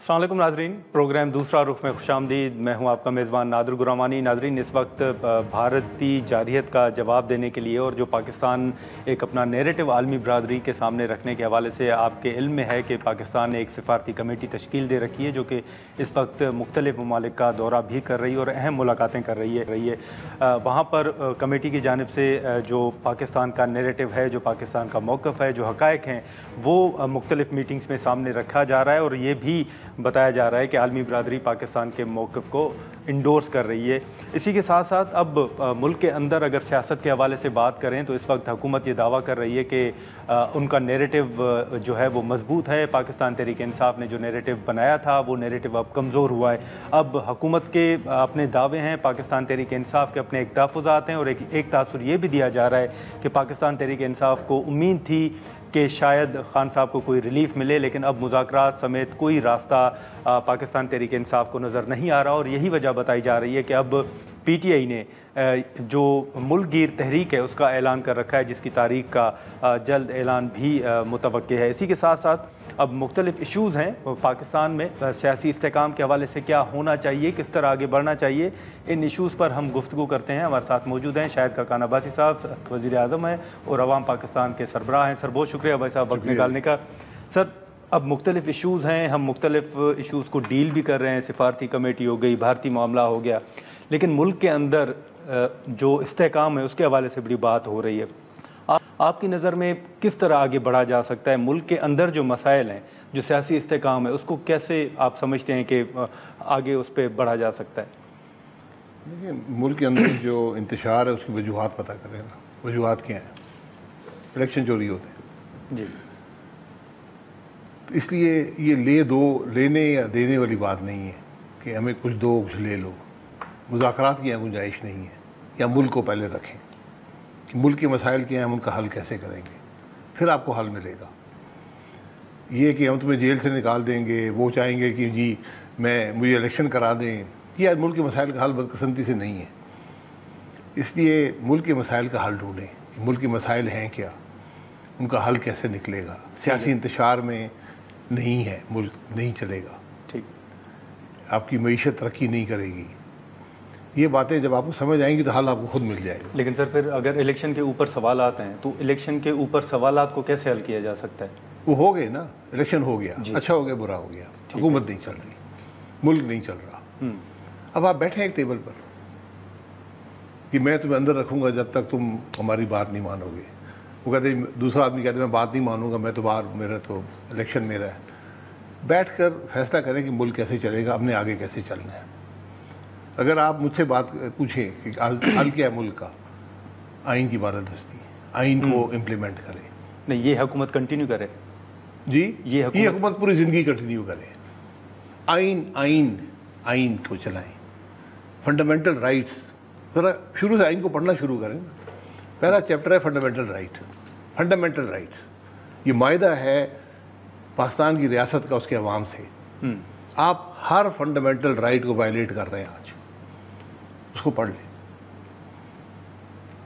अस्सलाम वालेकुम नाजरीन, प्रोग्राम दूसरा रुख में खुशामदीद। मैं हूं आपका मेज़बान नादिर गुरामानी। नाजरीन, इस वक्त भारतीय जारहियत का जवाब देने के लिए और जो पाकिस्तान एक अपना नैरेटिव आलमी बरादरी के सामने रखने के हवाले से आपके इल्म में है कि पाकिस्तान ने एक सिफारती कमेटी तश्कील दे रखी है जो कि इस वक्त मुख्तलिफ ममालिक का दौरा भी कर रही है और अहम मुलाकातें कर रही है। वहाँ पर कमेटी की जानिब से जो पाकिस्तान का नैरेटिव है, जो पाकिस्तान का मौक़िफ़ है, जो हक़ाइक़ हैं, वो मुख्तलिफ मीटिंग्स में सामने रखा जा रहा है और ये भी बताया जा रहा है कि आलमी बरादरी पाकिस्तान के मौक़िफ़ को इंडोर्स कर रही है। इसी के साथ साथ अब मुल्क के अंदर अगर सियासत के हवाले से बात करें तो इस वक्त हुकूमत ये दावा कर रही है कि उनका नैरेटिव जो है वो मजबूत है। पाकिस्तान तहरीक इंसाफ ने जो नैरेटिव बनाया था वो नैरेटिव अब कमज़ोर हुआ है। अब हुकूमत के अपने दावे हैं, पाकिस्तान तहरीक इंसाफ के अपने एक तहफ़्फ़ुज़ात हैं और एक तासुर ये भी दिया जा रहा है कि पाकिस्तान तहरीक इंसाफ को उम्मीद थी कि शायद खान साहब को कोई रिलीफ मिले, लेकिन अब मुज़ाकरात समेत कोई रास्ता पाकिस्तान तहरीक इंसाफ को नज़र नहीं आ रहा और यही वजह बताई जा रही है कि अब PTI ने जो मुल्कगीर तहरीक है उसका ऐलान कर रखा है, जिसकी तारीख का जल्द ऐलान भी मुतवक्के है। इसी के साथ साथ अब मुख्तलिफ इशूज़ हैं पाकिस्तान में, सियासी इस्तेहकाम के हवाले से क्या होना चाहिए, किस तरह आगे बढ़ना चाहिए, इन इशूज़ पर हम गुफ्तगू करते हैं। हमारे साथ मौजूद हैं शाहिद खाकान अब्बासी साहब, वज़ीर आज़म हैं और अवाम पाकिस्तान के सरबराह हैं। सर, बहुत शुक्रिया भाई साहब वक्त निकालने का। सर, अब मुख्तलिफ इशूज़ हैं, हम मुख्तलिफ इशूज़ को डील भी कर रहे हैं, सिफारती कमेटी हो गई, भारतीय मामला हो गया, लेकिन मुल्क के अंदर जो इस्तेहकाम है उसके हवाले से बड़ी बात हो रही है। आपकी नज़र में किस तरह आगे बढ़ा जा सकता है? मुल्क के अंदर जो मसाइल हैं, जो सियासी इस्तेहकाम है, उसको कैसे आप समझते हैं कि आगे उस पर बढ़ा जा सकता है? देखिए, मुल्क के अंदर जो इंतशार है उसकी वजूहात पता करें ना। वजूहात क्या हैं? इलेक्शन चोरी होते हैं जी, तो इसलिए ये लेने या देने वाली बात नहीं है कि हमें कुछ दो कुछ ले लो। मुज़ाकरात की यहाँ गुंजाइश नहीं है। या मुल्क को पहले रखें कि मुल्क के मसाइल क्या हैं, हम उनका हल कैसे करेंगे, फिर आपको हल मिलेगा। ये कि हम तुम्हें जेल से निकाल देंगे, वो चाहेंगे कि जी मुझे इलेक्शन करा दें, ये मुल्क के मसाइल का हल बदकिस्मती से नहीं है। इसलिए मुल्क के मसाइल का हल ढूंढें कि मुल्क के मसाइल हैं क्या, उनका हल कैसे निकलेगा। सियासी इंतशार में नहीं है, मुल्क नहीं चलेगा, ठीक, आपकी मईशत तरक्की नहीं करेगी। ये बातें जब आपको समझ आएंगी तो हल आपको खुद मिल जाएगा। लेकिन सर, फिर अगर इलेक्शन के ऊपर सवालात हैं तो इलेक्शन के ऊपर सवालात को कैसे हल किया जा सकता है? वो हो गए ना, इलेक्शन हो गया, अच्छा हो गया, बुरा हो गया, हुकूमत नहीं चल रही, मुल्क नहीं चल रहा। अब आप बैठे एक टेबल पर कि मैं तुम्हें अंदर रखूंगा जब तक तुम हमारी बात नहीं मानोगे। वो कहते, दूसरा आदमी कहते मैं बात नहीं मानूंगा, मैं तो बाहर, मेरा तो इलेक्शन मेरा है। बैठ कर फैसला करें कि मुल्क कैसे चलेगा, अपने आगे कैसे चलना है। अगर आप मुझसे बात पूछें कि हल क्या है मुल्क का, आइन की बारादस्ती, आइन को इम्प्लीमेंट करें। नहीं, ये हुकूमत कंटिन्यू करे जी, ये हुकूमत पूरी ज़िंदगी कंटिन्यू करे। आइन को चलाएं, फंडामेंटल राइट्स। ज़रा शुरू से आइन को पढ़ना शुरू करें ना। पहला चैप्टर है फंडामेंटल राइट्स। ये मायदा है पाकिस्तान की रियासत का उसके अवाम से। आप हर फंडामेंटल राइट को वायलेट कर रहे हैं आज, उसको पढ़ लें।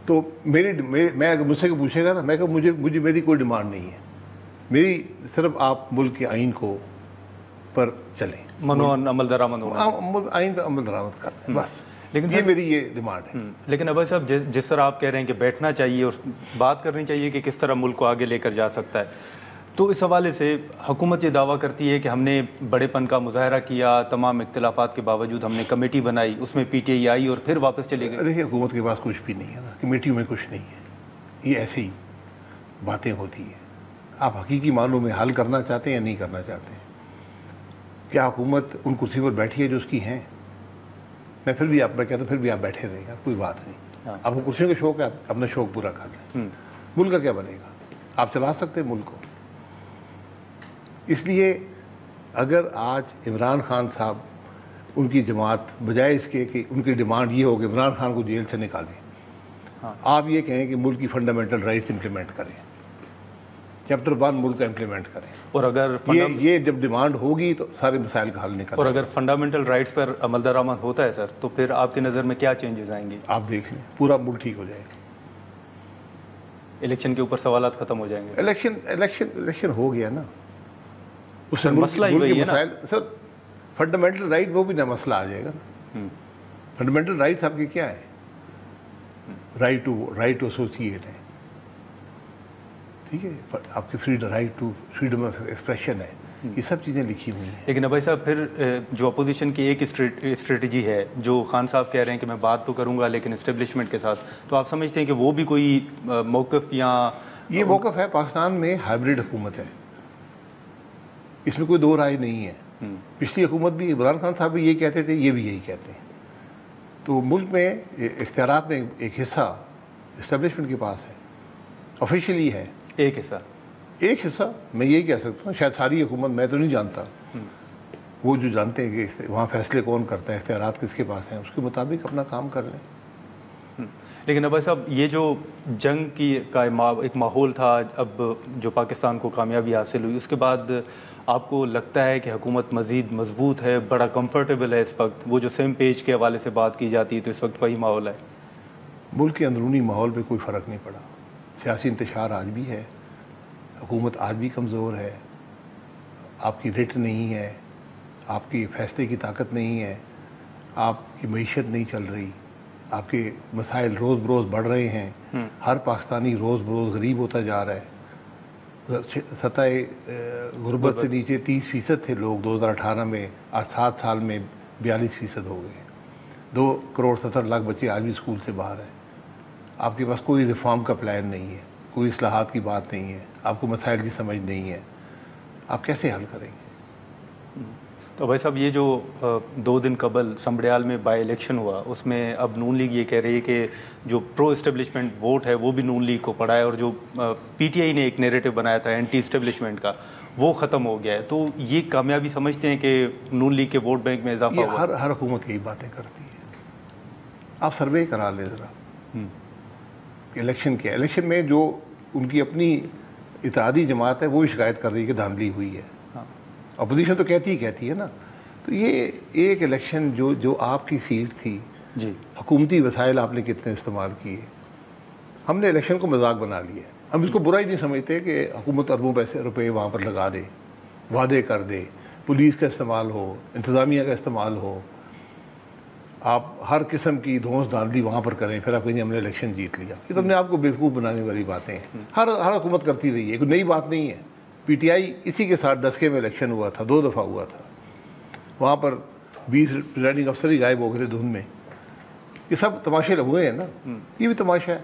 तो मैं अगर मुझसे पूछेगा ना, मैं कहूँ मुझे मेरी कोई डिमांड नहीं है, मेरी सिर्फ आप मुल्क के आइन को पर चलें, अमल दरामद होना, आइन पर अमल दरामद करें, बस। लेकिन ये मेरी ये डिमांड है। लेकिन अब्बास साहब, जिस तरह आप कह रहे हैं कि बैठना चाहिए और बात करनी चाहिए कि किस तरह मुल्क को आगे लेकर जा सकता है, तो इस हवाले से हुकूमत ये दावा करती है कि हमने बड़ेपन का मुजाहरा किया, तमाम इख्तिलाफात के बावजूद हमने कमेटी बनाई, उसमें PTI आई और फिर वापस चले गए। देखिए, हुकूमत के पास कुछ भी नहीं है ना, कमेटियों में कुछ नहीं है, ये ऐसे ही बातें होती हैं। आप हकीकी मानों में हल करना चाहते हैं या नहीं करना चाहते हैं? क्या हुकूमत उन कुर्सी पर बैठी है जो उसकी हैं? मैं कहता हूँ फिर भी आप बैठे रहे यार, कोई बात नहीं। आपको कुर्सियों का शौक है, आप अपना शौक पूरा कर लें। मुल्क का क्या बनेगा? आप चला सकते हैं मुल्क को। इसलिए अगर आज इमरान खान साहब, उनकी जमात, बजाय इसके कि उनकी डिमांड ये हो कि इमरान खान को जेल से निकालें, आप ये कहें कि मुल्क की फंडामेंटल राइट्स इंप्लीमेंट करें, चैप्टर 1 मुल्क का इंप्लीमेंट करें, और अगर ये जब डिमांड होगी तो सारे मसाइल का हल निकल। और अगर फंडामेंटल राइट्स पर अमल दरामद होता है सर, तो फिर आपकी नज़र में क्या चेंजेस आएंगे? आप देख लें, पूरा मुल्क ठीक हो जाएगा। इलेक्शन के ऊपर सवालात खत्म हो जाएंगे। इलेक्शन हो गया ना, उससे मसला ही वही है ना सर। फंडामेंटल राइट वो भी ना मसला आ जाएगा ना। फंडामेंटल राइट्स आपके क्या है? राइट टू एसोसिएट है, ठीक है, आपकी फ्रीडम ऑफ एक्सप्रेशन है, ये सब चीज़ें लिखी हुई हैं। लेकिन भाई साहब फिर जो अपोजिशन की एक स्ट्रेटजी है, जो खान साहब कह रहे हैं कि मैं बात तो करूंगा लेकिन इस्टेब्लिशमेंट के साथ, तो आप समझते हैं कि वो भी कोई मौक़िफ़ या ये मौक़िफ़ है? पाकिस्तान में हाइब्रिड हुकूमत है, इसमें कोई दो राय नहीं है। पिछली हुकूमत भी, इमरान खान साहब भी ये कहते थे, ये भी यही कहते हैं। तो मुल्क में इख्तियारात में एक हिस्सा इस्टेब्लिशमेंट के पास है, ऑफिशियली है। एक हिस्सा मैं यही कह सकता हूँ, शायद सारी हुकूमत मैं तो नहीं जानता, वो जो जानते हैं कि वहाँ फैसले कौन करता है, इख्तियारात किसके पास हैं, उसके मुताबिक अपना काम कर लें। लेकिन अब साहब ये जो जंग का एक माहौल था, अब जो पाकिस्तान को कामयाबी हासिल हुई, उसके बाद आपको लगता है कि हुकूमत मज़ीद मजबूत है, बड़ा कंफर्टेबल है इस वक्त? वो जो सेम पेज के हवाले से बात की जाती है, तो इस वक्त वही माहौल है? मुल्क के अंदरूनी माहौल पे कोई फ़र्क नहीं पड़ा। सियासी इंतशार आज भी है, हुकूमत आज भी कमज़ोर है, आपकी रिट नहीं है, आपकी फ़ैसले की ताकत नहीं है, आपकी मईशत नहीं चल रही, आपके मसाइल रोज़ बरोज़ बढ़ रहे हैं, हर पाकिस्तानी रोज़ बरोज़ गरीब होता जा रहा है। सतह गुर्बत से नीचे 30% थे लोग 2018 में, आज 7 साल में 42% हो गए। 2,70,00,000 बच्चे आज भी स्कूल से बाहर हैं। आपके पास कोई रिफॉर्म का प्लान नहीं है, कोई इस्लाहात की बात नहीं है, आपको मसाइल की समझ नहीं है, आप कैसे हल करेंगे? तो भाई साहब, ये जो 2 दिन कबल समड़ियाल में बाई इलेक्शन हुआ, उसमें अब नून लीग ये कह रही है कि जो प्रो इस्टेब्लिशमेंट वोट है वो भी नून लीग को पड़ा है, और जो पीटीआई ने एक नैरेटिव बनाया था एंटी इस्टेब्लिशमेंट का, वो ख़त्म हो गया है। तो ये कामयाबी समझते हैं कि नून लीग के वोट बैंक में इजाफा हुआ? हर हुकूमत यही बातें करती है। आप सर्वे करा लें ज़रा, इलेक्शन के इलेक्शन में जो उनकी अपनी इत्तेहादी जमात है वो भी शिकायत कर रही है कि धांधली हुई है। अपोजिशन तो कहती है ना। तो ये एक इलेक्शन जो आपकी सीट थी जी, हुकूमती वसाइल आपने कितने इस्तेमाल किए, हमने इलेक्शन को मजाक बना लिया। हम इसको बुरा ही नहीं समझते कि हुकूमत अरबों रुपए वहाँ पर लगा दे, वादे कर दे, पुलिस का इस्तेमाल हो, इंतज़ामिया का इस्तेमाल हो, आप हर किस्म की धौंस धांधली वहाँ पर करें, फिर आप कहेंगे हमने इलेक्शन जीत लिया। ये तो अपने आप को बेवकूफ़ बनाने वाली बातें हैं। हर हुकूमत करती रही है, कोई नई बात नहीं है। पीटीआई इसी के साथ डस्के में इलेक्शन हुआ था, 2 दफ़ा हुआ था, वहाँ पर 20 रिटर्निंग अफसर ही गायब हो गए थे धुंध में। ये सब तमाशे हुए हैं ना, ये भी तमाशा है।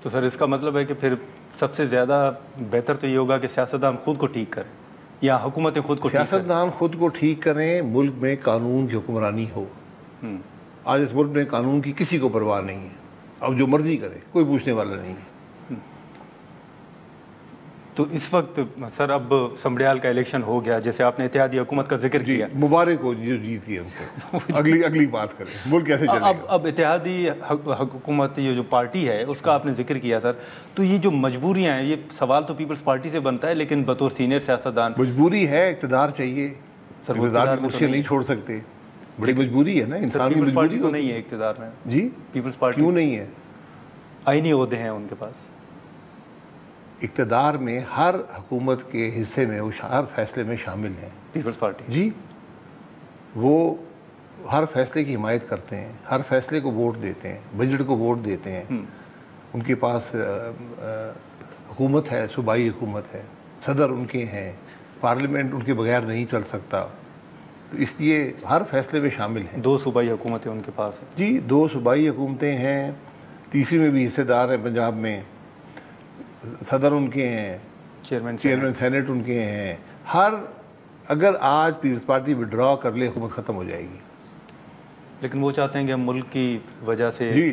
तो सर इसका मतलब है कि फिर सबसे ज़्यादा बेहतर तो ये होगा कि सियासतदान खुद को ठीक करें, या हुकूमतें खुद को? सियासतदान खुद को ठीक करें, मुल्क में कानून की हुक्मरानी हो। आज इस मुल्क में कानून की किसी को परवाह नहीं है, अब जो मर्जी करे, कोई पूछने वाला नहीं है। तो इस वक्त सर अब समड़ियाल का इलेक्शन हो गया, जैसे आपने इत्तेहादी हुकूमत का जिक्र किया, मुबारक हो जो जीती है उनको। अगली बात करें, मुल्क कैसे चलेगा। अब इत्तेहादी हुकूमत ये जो पार्टी है उसका आपने जिक्र किया सर, तो ये जो मजबूरियां हैं, ये सवाल तो पीपल्स पार्टी से बनता है, लेकिन बतौर सीनियर सियासतदान मजबूरी है, इक़्तिदार चाहिए सर, इक़्तिदार की कुर्सी नहीं छोड़ सकते, बड़ी मजबूरी है ना, इंसान की मजबूरी तो नहीं है इक़्तिदार में जी। पीपल्स पार्टी क्यों नहीं है? आईनी ओहदे हैं उनके पास। इक़्तिदार में हर हुकूमत के हिस्से में वो हर फैसले में शामिल हैं पीपल्स पार्टी जी। वो हर फैसले की हिमायत करते हैं, हर फैसले को वोट देते हैं, बजट को वोट देते हैं। उनके पास हुकूमत है, सूबाई हुकूमत है, सदर उनके हैं, पार्लियामेंट उनके बगैर नहीं चल सकता, तो इसलिए हर फैसले में शामिल हैं। 2 सूबाई हुकूमतें उनके पास हैं जी, 2 सूबाई हुकूमतें हैं, तीसरी में भी हिस्सेदार है पंजाब में, सदर उनके हैं, चेयरमैन सेनेट उनके हैं। अगर आज पीपल्स पार्टी विड्रॉ कर ले, हुकूमत ख़त्म हो जाएगी। लेकिन वो चाहते हैं कि हम मुल्क की वजह से जी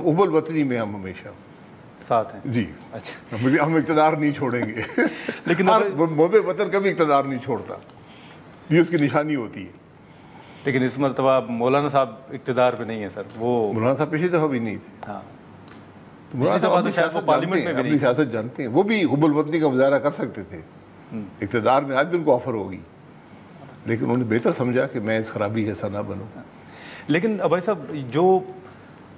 उबल वतनी में हम हमेशा साथ हैं जी। अच्छा, हम इक़्तिदार नहीं छोड़ेंगे। लेकिन मोबे वतन कभी इक़्तिदार नहीं छोड़ता, ये उसकी निशानी होती है। लेकिन इस मरतबा मौलाना साहब इक़्तिदार पे नहीं है सर। वो मौलाना साहब पिछली दफ़ा भी नहीं थे। हाँ, पार्लियामेंट में अपनी सियासत जानते हैं, वो भी हुब्बुल वतनी का मुजाहरा कर सकते थे, इक़्तिदार में आज भी उनको ऑफर होगी, लेकिन उन्होंने बेहतर समझा कि मैं इस खराबी का हिस्सा ना बनूं। लेकिन भाई साहब, जो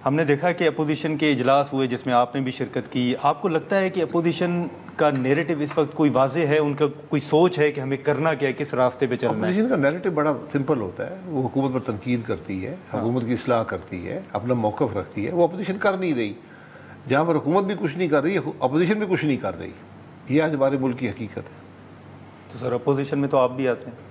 ہم نے دیکھا کہ اپوزیشن کے اجلاس ہوئے جس میں آپ نے بھی شرکت کی. آپ کو لگتا ہے کہ اپوزیشن کا نیریٹو اس وقت کوئی واضح ہے, ان کا کوئی سوچ ہے کہ ہمیں کرنا کیا ہے, کس راستے پہ چلنا ہے؟ اپوزیشن کا نیریٹو بڑا سمپل ہوتا ہے. وہ حکومت پر تنقید کرتی ہے, حکومت کی اصلاح کرتی ہے, اپنا موقف رکھتی ہے. وہ اپوزیشن کر نہیں رہی. جہاں پر حکومت بھی کچھ نہیں کر رہی, اپوزیشن بھی کچھ نہیں کر رہی. یہ آج ہمارے ملک کی حقیقت ہے. تو سر اپوزیشن میں تو آپ بھی آتے ہیں.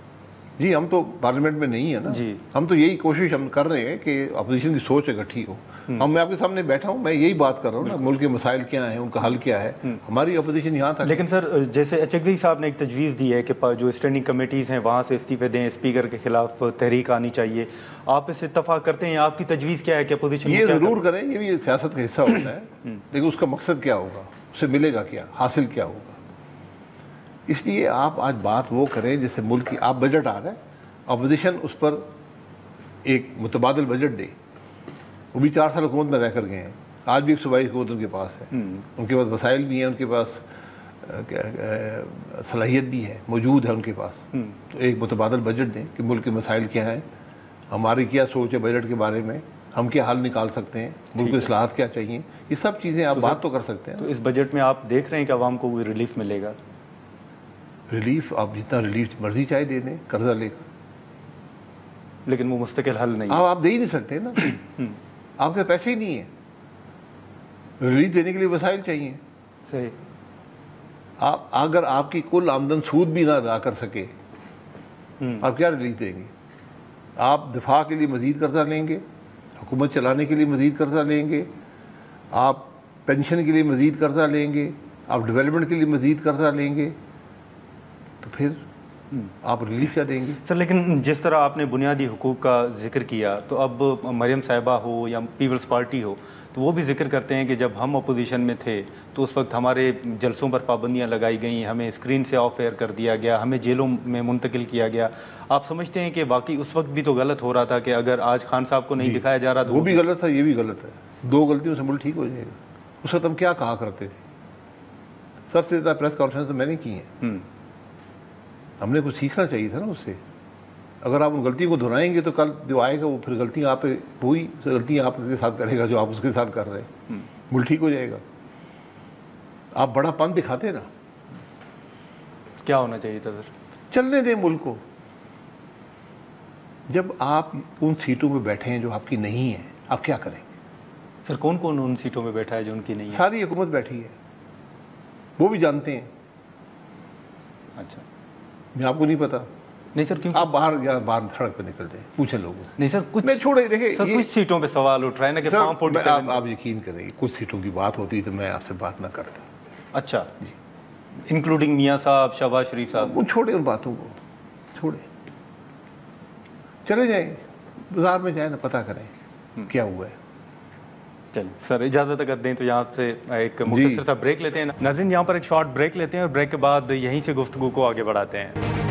جی ہم تو پارلیمنٹ میں نہیں ہیں نا. جی ہم تو یہی کوشش ہم کر رہے ہیں کہ اپوزیشن کی سوچ اکٹھی ہو. میں آپ کے سامنے بیٹھا ہوں, میں یہی بات کر رہا ہوں نا, ملک کے مسائل کیا ہیں, ان کا حل کیا ہے. ہماری اپوزیشن یہاں تک. لیکن سر جیسے اچکزئی صاحب نے ایک تجویز دی ہے کہ جو اسٹینڈنگ کمیٹیز ہیں وہاں سے استعفے دیں, اسپیکر کے خلاف تحریک آنی چاہیے. آپ اس سے اتفاق کرتے ہیں؟ آپ کی تجویز کیا ہے کہ اپوزیشن یہ ضرور کریں, یہ بھی سیاست کا حصہ ہوتا ہے. لیکن اس کا مقصد کیا ہوگا, اس سے ملے گا کیا, حاصل کیا ہوگا. اس لیے آپ آج بات وہ کریں جیسے ملک کی, آپ بجٹ آ رہا ہے, اپوزیشن اس پر ایک متبادل بجٹ دے. وہ بھی 4 سال حکومت میں رہ کر گئے ہیں. آج بھی ایک صوبائی حکومت ان کے پاس ہے, ان کے پاس وسائل بھی ہیں, ان کے پاس صلاحیت بھی ہے, موجود ہے ان کے پاس. تو ایک متبادل بجٹ دیں کہ ملک کے مسائل کیا ہیں, ہماری کیا سوچ ہے بجٹ کے بارے میں, ہم کیا حل نکال سکتے ہیں, ملک کو اصلاحات کیا چاہیے. یہ سب چیزیں آپ بات تو کر سکتے ہیں. تو اس بجٹ میں آپ دیکھ رہے ہیں کہ عوام کو کوئی ریلیف ملے گا؟ ریلیف آپ جتنا ریلیف مرضی چاہے دے دیں قرضہ لے کر, لیکن وہ مستقل حل نہیں. آپ دے ہی نہیں سکتے نا. آپ کے پیسے ہی نہیں ہیں. ریلیف دینے کے لیے وسائل چاہیے. صحیح. آپ اگر آپ کی کل آمدن سود بھی نہ ادا کر سکے, آپ کیا ریلیف دیں گے؟ آپ دفاع کے لیے مزید قرضہ لیں گے, حکومت چلانے کے لیے مزید قرضہ لیں گے, آپ پینشن کے لیے مزید قرضہ لیں گے, آپ ڈیولپمنٹ کے لیے مزید قرضہ لیں گے, تو پھر آپ ریلیف کیا دیں گے؟ سر لیکن جس طرح آپ نے بنیادی حقوق کا ذکر کیا, تو اب مریم صاحبہ ہو یا پیپلز پارٹی ہو, تو وہ بھی ذکر کرتے ہیں کہ جب ہم اپوزیشن میں تھے تو اس وقت ہمارے جلسوں پر پابندیاں لگائی گئیں, ہمیں اسکرین سے آف ایئر کر دیا گیا, ہمیں جیلوں میں منتقل کیا گیا. آپ سمجھتے ہیں کہ واقعی اس وقت بھی تو غلط ہو رہا تھا کہ اگر آج خان صاحب کو نہیں دکھایا جا رہا تو وہ بھی غلط تھا, یہ بھی غلط ہے. 2 غلطیوں سے ملک ٹھیک ہو جائے گا. اس وقت ہم کیا کہا کرتے تھے؟ سب سے زیادہ پریس کانفرنس میں نے کی ہیں. ہم نے کچھ سیکھنا چاہیے تھا نا اس سے. اگر آپ ان غلطیوں کو دہرائیں گے تو کل جو آئے گا وہ پھر غلطیاں آپ پہ وہی غلطیاں آپ کے ساتھ کرے گا جو آپ اس کے ساتھ کر رہے ہیں. ملک ٹھیک ہو جائے گا. آپ بڑا پن دکھاتے نا. کیا ہونا چاہیے تھا سر؟ چلنے دیں ملک کو. جب آپ ان سیٹوں پہ بیٹھے ہیں جو آپ کی نہیں ہیں, آپ کیا کریں گے؟ سر کون کون ان سیٹوں پہ بیٹھا ہے جو ان کی نہیں ہے؟ ساری حکومت بیٹھی ہے, وہ بھی جانتے ہیں. اچھا, میں آپ کو نہیں پتا. نہیں سر, کیوں؟ آپ باہر سڑک پہ نکل جائیں, پوچھیں لوگوں سے. نہیں سر, کچھ میں چھوڑے دیکھیں سر کچھ سیٹوں پہ سوال اٹھ رہا ہے نا کہ فارم 47. آپ یقین کریں, کچھ سیٹوں کی بات ہوتی تو میں آپ سے بات نہ کرتا. اچھا جی, انکلوڈنگ میاں صاحب, شہباز شریف صاحب. وہ چھوڑے ان باتوں کو, چھوڑے, چلے جائیں بازار میں جائیں نا, پتہ کریں کیا ہوا ہے. چلیں سر, اجازت اگر دیں تو یہاں سے ایک مختصر سا بریک لیتے ہیں. ناظرین یہاں پر ایک شارٹ بریک لیتے ہیں اور بریک کے بعد یہیں سے گفتگو کو آگے بڑھاتے ہیں.